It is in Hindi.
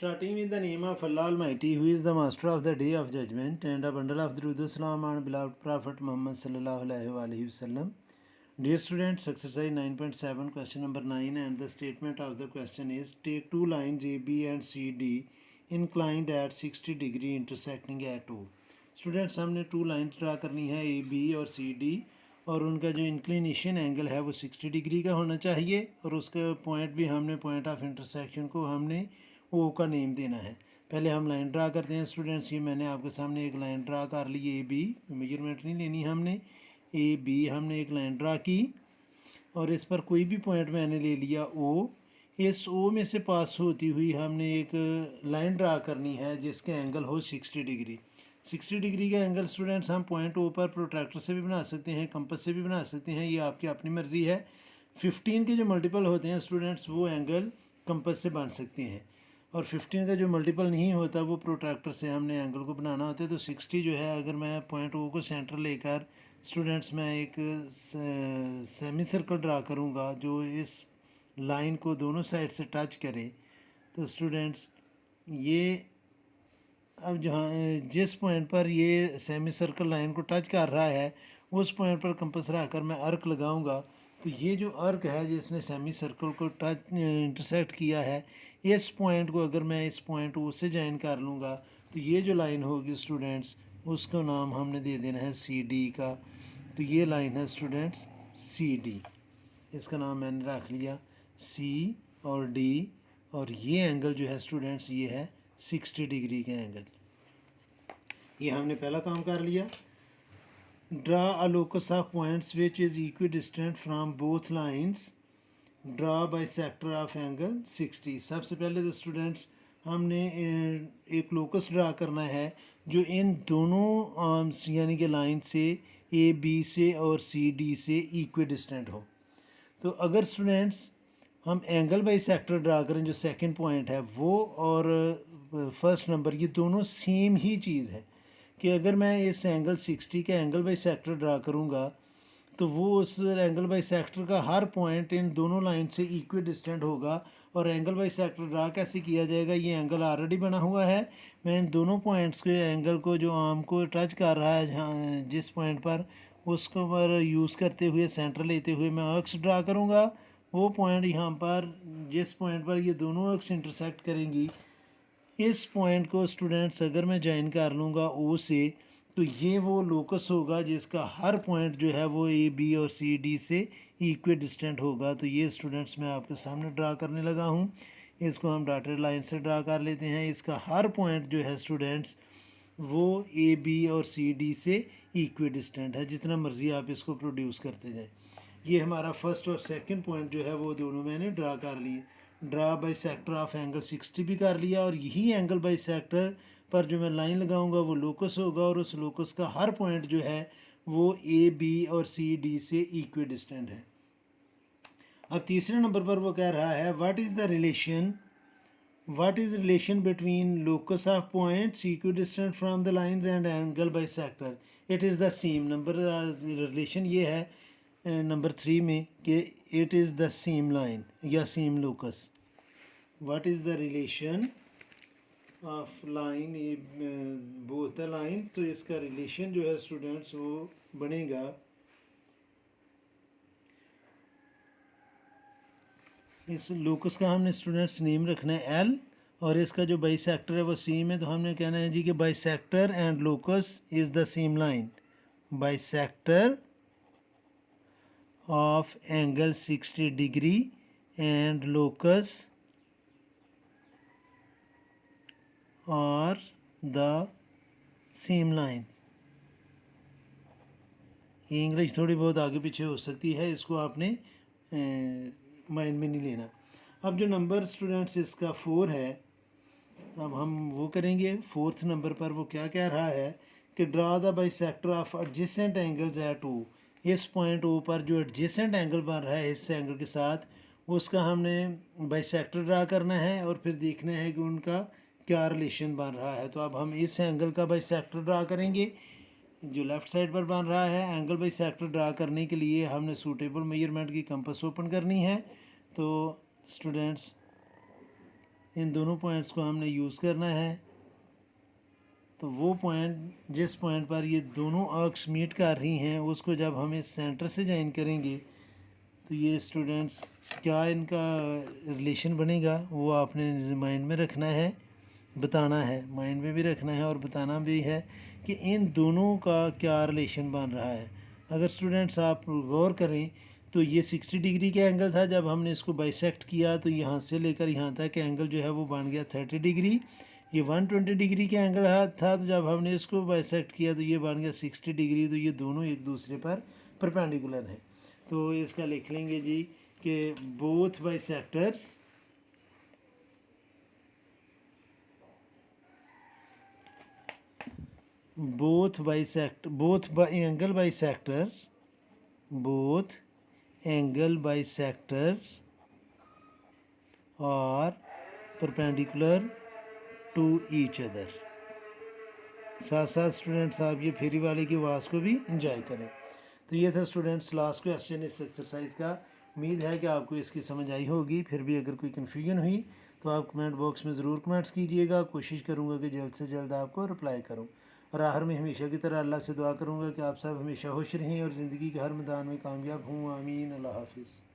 Starting with the name of Allah Almighty, who is the master of the day of judgment, and a bundle of Durud Salam on beloved Prophet Muhammad sallallahu alaihi wasallam. Dear students, exercise 9.7, question number 9, and the statement of the question is: take two lines AB and CD inclined at 60 degree intersecting at O. Students हमने टू लाइन्स ड्रा करनी है ए बी और सी डी, और उनका जो इंक्लिनेशन एंगल है वो 60 डिग्री का होना चाहिए, और उसका पॉइंट भी हमने पॉइंट ऑफ इंटरसेक्शन को हमने ओ का नेम देना है। पहले हम लाइन ड्रा करते हैं स्टूडेंट्स। ये मैंने आपके सामने एक लाइन ड्रा कर ली ए बी, मेजरमेंट नहीं लेनी हमने, ए बी हमने एक लाइन ड्रा की और इस पर कोई भी पॉइंट मैंने ले लिया ओ। इस ओ में से पास होती हुई हमने एक लाइन ड्रा करनी है जिसके एंगल हो 60 डिग्री। 60 डिग्री का एंगल स्टूडेंट्स हम पॉइंट ओ पर प्रोट्रैक्टर से भी बना सकते हैं, कंपास से भी बना सकते हैं, ये आपकी अपनी मर्ज़ी है। 15 के जो मल्टीपल होते हैं स्टूडेंट्स वो एंगल कंपास से बन सकते हैं, और 15 का जो मल्टीपल नहीं होता वो प्रोट्रैक्टर से हमने एंगल को बनाना होता है। तो 60 जो है, अगर मैं पॉइंट ओ को सेंटर लेकर स्टूडेंट्स मैं एक सेमी सर्कल ड्रा करूँगा जो इस लाइन को दोनों साइड से टच करे, तो स्टूडेंट्स ये अब जहाँ जिस पॉइंट पर ये सेमी सर्कल लाइन को टच कर रहा है उस पॉइंट पर कंपास रखकर मैं अर्क लगाऊंगा, तो ये जो अर्क है जिसने सेमी सर्कल को टच इंटरसेक्ट किया है, इस पॉइंट को अगर मैं इस पॉइंट को उससे ज्वाइन कर लूँगा तो ये जो लाइन होगी स्टूडेंट्स उसका नाम हमने दे देना है सी डी का। तो ये लाइन है स्टूडेंट्स सी डी, इसका नाम मैंने रख लिया सी और डी, और ये एंगल जो है स्टूडेंट्स ये है 60 डिग्री का एंगल। ये हमने पहला काम कर लिया। Draw a locus of points which is equi distant from both lines, draw by sector of angle 60। सबसे पहले तो स्टूडेंट्स हमने एक लोकस ड्रा करना है जो इन दोनों यानी कि लाइन से ए बी से और सी डी से इक्वी डिस्टेंट हो। तो अगर स्टूडेंट्स हम एंगल बाई सेक्टर ड्रा करें, जो सेकंड पॉइंट है वो और फर्स्ट नंबर ये दोनों सेम ही चीज़ है, कि अगर मैं इस एंगल 60 का एंगल बाई सेक्टर ड्रा करूँगा तो वो उस एंगल बाई सेक्टर का हर पॉइंट इन दोनों लाइन से इक्वी डिस्टेंट होगा। और एंगल बाई सेक्टर ड्रा कैसे किया जाएगा, ये एंगल ऑलरेडी बना हुआ है। मैं इन दोनों पॉइंट्स के एंगल को जो आर्म को टच कर रहा है जहाँ जिस पॉइंट पर, उसको पर यूज़ करते हुए सेंटर लेते हुए मैं अक्स ड्रा करूँगा। वो पॉइंट यहाँ पर जिस पॉइंट पर ये दोनों अक्स इंटरसेक्ट करेंगी, इस पॉइंट को स्टूडेंट्स अगर मैं ज्वाइन कर लूँगा ओ से, तो ये वो लोकस होगा जिसका हर पॉइंट जो है वो ए बी और सी डी से इक्वी डिस्टेंट होगा। तो ये स्टूडेंट्स मैं आपके सामने ड्रा करने लगा हूँ, इसको हम डॉटेड लाइन से ड्रा कर लेते हैं। इसका हर पॉइंट जो है स्टूडेंट्स वो ए बी और सी डी से इक्वी डिस्टेंट है, जितना मर्ज़ी आप इसको प्रोड्यूस करते जाएँ। ये हमारा फर्स्ट और सेकंड पॉइंट जो है वो दोनों मैंने ड्रा कर लिए। Draw by sector of angle 60 भी कर लिया, और यही एंगल बाई सेक्टर पर जो मैं लाइन लगाऊंगा वो लोकस होगा, और उस लोकस का हर पॉइंट जो है वो ए बी और सी डी से इक्वी डिस्टेंट है। अब तीसरे नंबर पर वो कह रहा है what is relation between locus of points equidistant from the lines and angle bisector. It is the same. Number relation ये है नंबर 3 में कि it is the same line या same locus. What is the relation of line both the line, तो इसका रिलेशन जो है स्टूडेंट्स वो बनेगा इस लोकस का हमने स्टूडेंट्स नेम रखना है एल, और इसका जो बाई सेक्टर है वो सेम है। तो हमने कहना है जी कि by sector and locus is the same line. By sector of angle 60 degree and locus are the same line। ये इंग्लिश थोड़ी बहुत आगे पीछे हो सकती है, इसको आपने माइंड में नहीं लेना। अब जो नंबर स्टूडेंट्स इसका 4 है, अब हम वो करेंगे। फोर्थ नंबर पर वो क्या कह रहा है कि draw the bisector of adjacent angles at O. इस पॉइंट ओ पर जो एडजेसेंट एंगल बन रहा है इस एंगल के साथ, उसका हमने बाई सेक्टर ड्रा करना है और फिर देखना है कि उनका क्या रिलेशन बन रहा है। तो अब हम इस एंगल का बाई सेक्टर ड्रा करेंगे जो लेफ़्ट साइड पर बन रहा है। एंगल बाई सेक्टर ड्रा करने के लिए हमने सूटेबल मेजरमेंट की कंपास ओपन करनी है। तो स्टूडेंट्स इन दोनों पॉइंट्स को हमने यूज़ करना है। तो वो पॉइंट जिस पॉइंट पर ये दोनों आर्क्स मीट कर रही हैं उसको जब हम इस सेंटर से ज्वाइन करेंगे तो ये स्टूडेंट्स क्या इनका रिलेशन बनेगा वो आपने माइंड में रखना है, बताना है, माइंड में भी रखना है और बताना भी है कि इन दोनों का क्या रिलेशन बन रहा है। अगर स्टूडेंट्स आप गौर करें तो ये 60 डिग्री का एंगल था, जब हमने इसको बाइसेक्ट किया तो यहाँ से लेकर यहाँ तक एंगल जो है वो बन गया 30 डिग्री। ये 120 डिग्री का एंगल था, तो जब हमने इसको बाइसेक्ट किया तो ये बन गया 60 डिग्री। तो ये दोनों एक दूसरे पर परपेंडिकुलर हैं। तो इसका लिख लेंगे जी कि both bisectors both angle bisectors are perpendicular to each other। साथ साथ स्टूडेंट्स आप ये फेरी वाले की आवाज़ को भी इंजॉय करें। तो ये था स्टूडेंट्स लास्ट क्वेश्चन इस एक्सरसाइज का। उम्मीद है कि आपको इसकी समझ आई होगी। फिर भी अगर कोई कन्फ्यूजन हुई तो आप कमेंट बॉक्स में ज़रूर कमेंट्स कीजिएगा। कोशिश करूँगा कि जल्द से जल्द आपको रिप्लाई करूँ। और आखिर में हमेशा की तरह अल्लाह से दुआ करूँगा कि आप सब हमेशा खुश रहें और ज़िंदगी के हर मैदान में कामयाब हों। आमीन। अल्लाह हाफिज़।